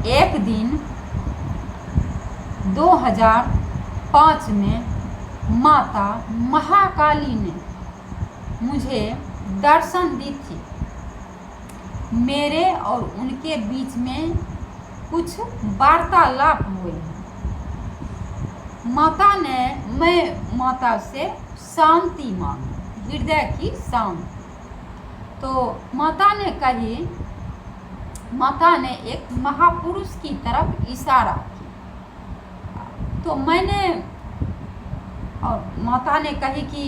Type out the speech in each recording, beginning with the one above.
एक दिन 2005 में माता महाकाली ने मुझे दर्शन दी थी। मेरे और उनके बीच में कुछ वार्तालाप हुए हैं। मैं माता से शांति मांगी, हृदय की शांति। तो माता ने एक महापुरुष की तरफ इशारा किया। तो माता ने कही कि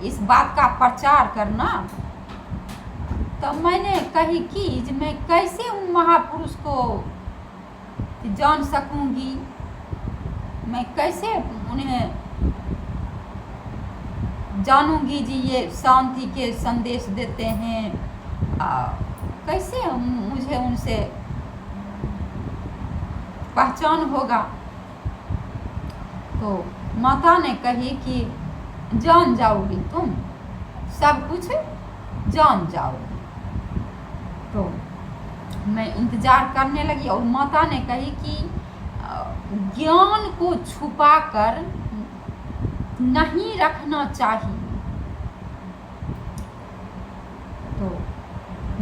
इस बात का प्रचार करना। तो मैंने कही कि मैं कैसे उन महापुरुष को जान सकूंगी, मैं कैसे उन्हें जानूंगी जी ये शांति के संदेश देते हैं, कैसे मुझे उनसे पहचान होगा। तो माता ने कही कि जान जाओगी, तुम सब कुछ जान जाओगी। तो मैं इंतजार करने लगी और माता ने कही कि ज्ञान को छुपाकर नहीं रखना चाहिए। तो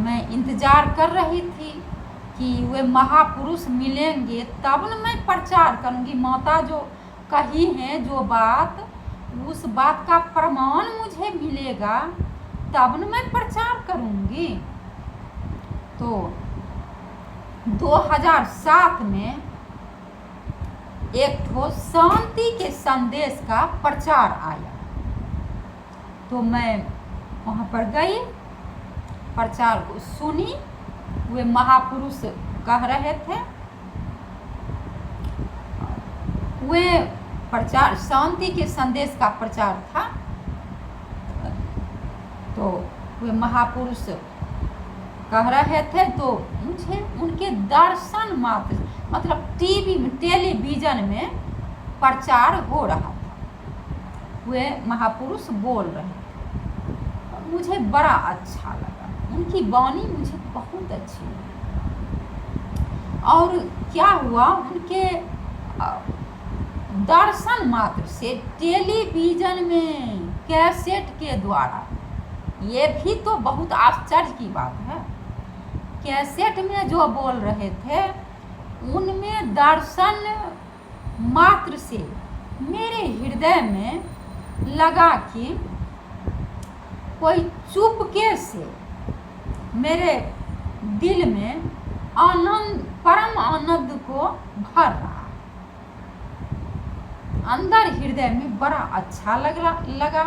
मैं इंतजार कर रही थी कि वे महापुरुष मिलेंगे तब न मैं प्रचार करूंगी। माता जो कही है जो बात, उस बात का प्रमाण मुझे मिलेगा तब न मैं प्रचार करूंगी। तो 2007 में एक ठो शांति के संदेश का प्रचार आया। तो मैं वहाँ पर गई, प्रचार को सुनी। वे महापुरुष कह रहे थे, वे प्रचार शांति के संदेश का प्रचार था। तो वे महापुरुष कह रहे थे तो मुझे उनके दर्शन मात्र, मतलब टीवी में, टेलीविजन में प्रचार हो रहा था। वे महापुरुष बोल रहे थे, मुझे बड़ा अच्छा लगा। उनकी वाणी मुझे बहुत अच्छी लगी। और क्या हुआ, उनके दर्शन मात्र से टेलीविजन में कैसेट के द्वारा, ये भी तो बहुत आश्चर्य की बात है। कैसेट में जो बोल रहे थे उनमें दर्शन मात्र से मेरे हृदय में लगा कि कोई चुपके से मेरे दिल में आनंद, परम आनंद को भर रहा। अंदर हृदय में बड़ा अच्छा लगा।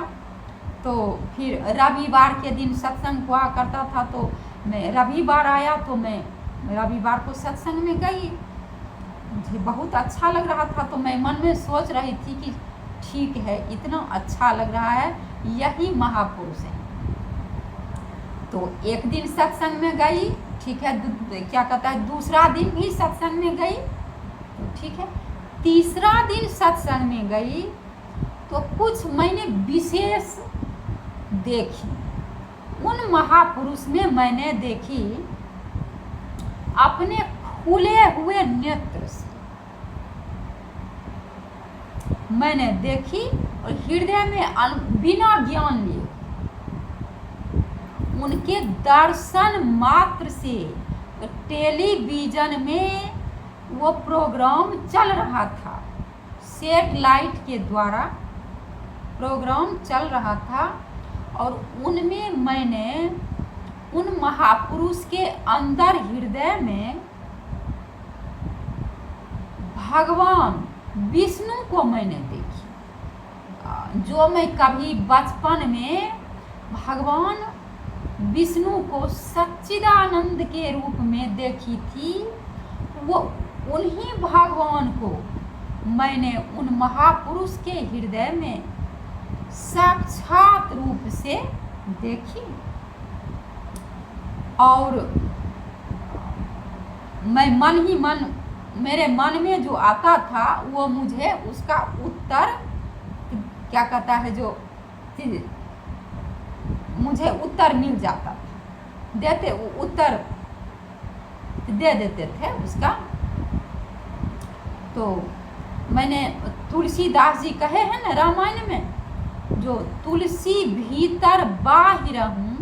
तो फिर रविवार के दिन सत्संग हुआ करता था। तो मैं रविवार आया तो मैं रविवार को सत्संग में गई। मुझे बहुत अच्छा लग रहा था। तो मैं मन में सोच रही थी कि ठीक है, इतना अच्छा लग रहा है, यही महापुरुष है। तो एक दिन सत्संग में गई, ठीक है, क्या कहता है, दूसरा दिन भी सत्संग में गई, तो ठीक है। तीसरा दिन सत्संग में गई तो कुछ मैंने विशेष देखी। उन महापुरुष में मैंने देखी अपने खुले हुए नेत्र से मैंने देखी, और हृदय में बिना ज्ञान लिए उनके दर्शन मात्र से टेलीविजन में वो प्रोग्राम चल रहा था, सेटेलाइट के द्वारा प्रोग्राम चल रहा था। और उनमें मैंने उन महापुरुष के अंदर हृदय में भगवान विष्णु को मैंने देखी, जो मैं कभी बचपन में भगवान विष्णु को सच्चिदानंद के रूप में देखी थी। वो उन्हीं भगवान को मैंने उन महापुरुष के हृदय में साक्षात रूप से देखी। और मैं मन ही मन, मेरे मन में जो आता था वो मुझे उसका उत्तर, क्या कहता है, जो मुझे उत्तर मिल जाता था, उत्तर दे देते थे उसका तो मैंने तुलसीदास जी कहे हैं ना रामायण में, जो तुलसी भीतर बाहिरहूँ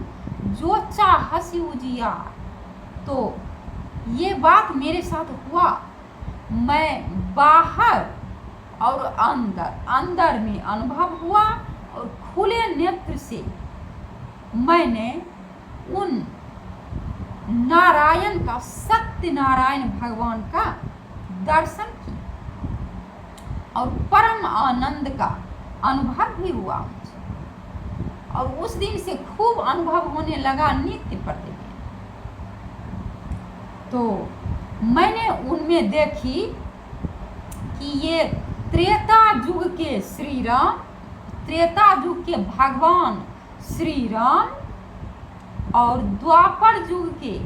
जो चाहसी उजियार। तो ये बात मेरे साथ हुआ। मैं बाहर और अंदर में अनुभव हुआ, और खुले नेत्र से मैंने उन नारायण का, सत्य नारायण भगवान का दर्शन किया और परम आनंद का अनुभव भी हुआ मुझे। और उस दिन से खूब अनुभव होने लगा नित्य प्रतिदिन। तो मैंने उनमें देखी कि ये त्रेता युग के श्री राम, त्रेता युग के भगवान श्री राम और द्वापर युग के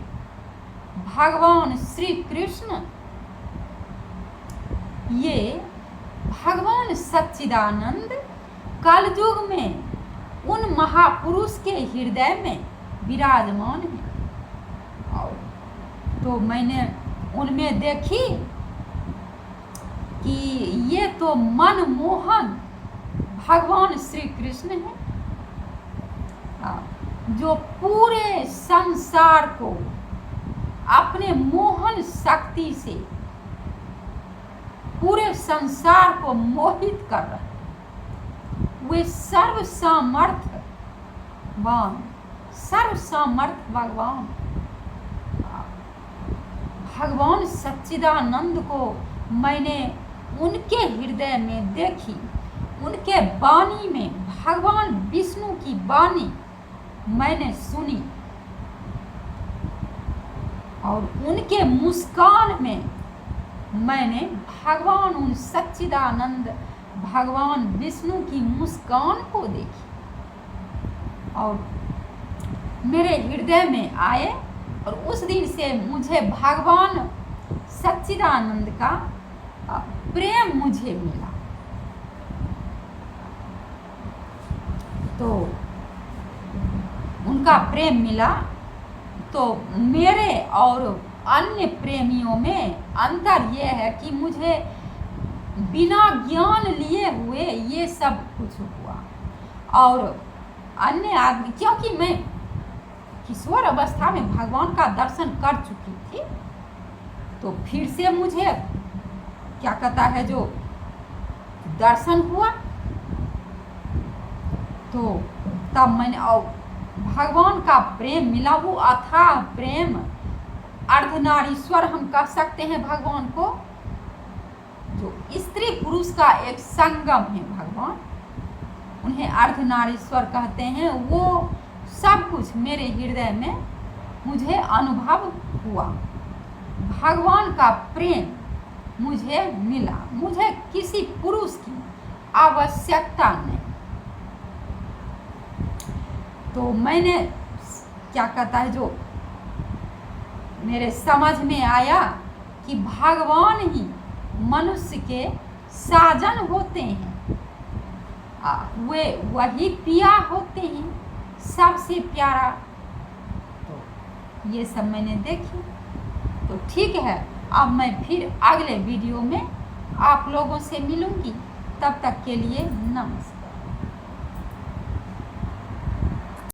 भगवान श्री कृष्ण, ये भगवान सच्चिदानंद कलयुग में उन महापुरुष के हृदय में विराजमान है। और तो मैंने उनमें देखी कि ये तो मनमोहन भगवान श्री कृष्ण हैं, जो पूरे संसार को अपने मोहन शक्ति से पूरे संसार को मोहित कर रहे हैं। वे सर्व सामर्थ भगवान सच्चिदानंद को मैंने उनके हृदय में देखी। उनके वाणी में भगवान विष्णु की वाणी मैंने सुनी, और उनके मुस्कान में मैंने भगवान, उन सच्चिदानंद भगवान विष्णु की मुस्कान को देखी, और मेरे हृदय में आए। और उस दिन से मुझे भगवान सच्चिदानंद का प्रेम मुझे मिला। तो उनका प्रेम मिला, तो मेरे और अन्य प्रेमियों में अंतर यह है कि मुझे बिना ज्ञान लिए हुए ये सब कुछ हुआ, और अन्य आदमी, क्योंकि मैं किशोर अवस्था में भगवान का दर्शन कर चुकी थी, तो फिर से मुझे क्या कहता है जो दर्शन हुआ, तो तब मैंने और भगवान का प्रेम मिला। वो अथाह प्रेम, अर्धनारीश्वर हम कह सकते हैं भगवान को, जो स्त्री पुरुष का एक संगम है भगवान, उन्हें अर्धनारीश्वर कहते हैं। वो सब कुछ मेरे हृदय में मुझे अनुभव हुआ। भगवान का प्रेम मुझे मिला, मुझे किसी पुरुष की आवश्यकता नहीं। तो मैंने क्या कहता है जो मेरे समझ में आया कि भगवान ही मनुष्य के साजन होते हैं, वे वही पिया होते हैं, सबसे प्यारा। तो ये सब मैंने देखी। तो ठीक है, अब मैं फिर अगले वीडियो में आप लोगों से मिलूंगी। तब तक के लिए नमस्कार।